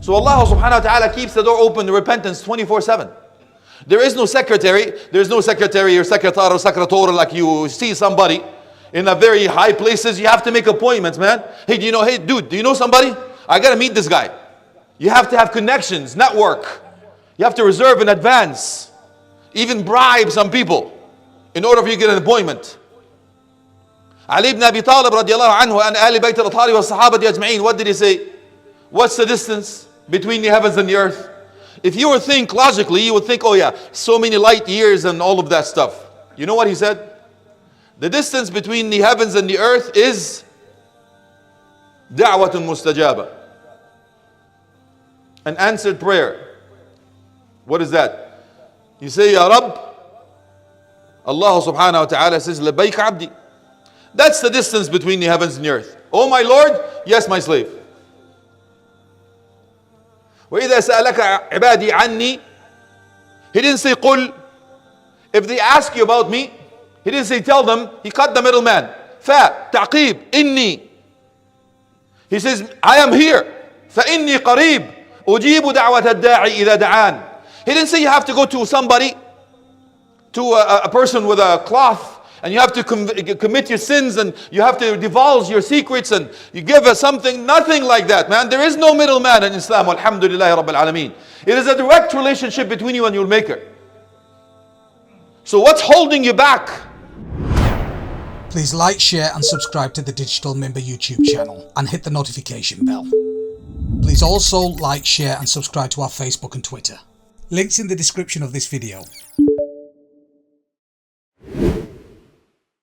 So Allah subhanahu wa ta'ala keeps the door open to repentance 24/7. There is no secretary. There's no secretary or secretary or secretary like you see somebody in a very high places. You have to make appointments, man. Hey, hey, dude, do you know somebody? I got to meet this guy. You have to have connections, network. You have to reserve in advance. Even bribe some people in order for you to get an appointment. Ali ibn Abi Talib radiallahu anhu and Ali Bayt al-Athari wa sahabati ajma'een. What did he say? What's the distance between the heavens and the earth? If you would think logically, you would think, oh yeah, so many light years and all of that stuff. You know what he said? The distance between the heavens and the earth is da'watun mustajaba. An answered prayer. What is that? You say, Ya Rabb. Allah subhanahu wa ta'ala says, Labayk abdi. That's the distance between the heavens and the earth. Oh my Lord, yes my slave. وَإِذَا سَأَلَكَ عِبَادِي عَنِّي. He didn't say قُل. If they ask you about me, he didn't say tell them. He cut the middleman. فَا تَعْقِيب إِنِّي. He says, I am here. فَإِنِّي قَرِيب أُجِيبُ دَعْوَةَ الدَّاعِ إِذَا دَعَانِ. He didn't say you have to go to somebody, to a person with a cloth, and you have to commit your sins and you have to divulge your secrets and you give us something. Nothing like that, man. There is no middleman in Islam. Alhamdulillah Rabbil Alameen. It is a direct relationship between you and your Maker. So what's holding you back? Please like, share and subscribe to the Digital Member YouTube channel and hit the notification bell. Please also like, share and subscribe to our Facebook and Twitter. Links in the description of this video.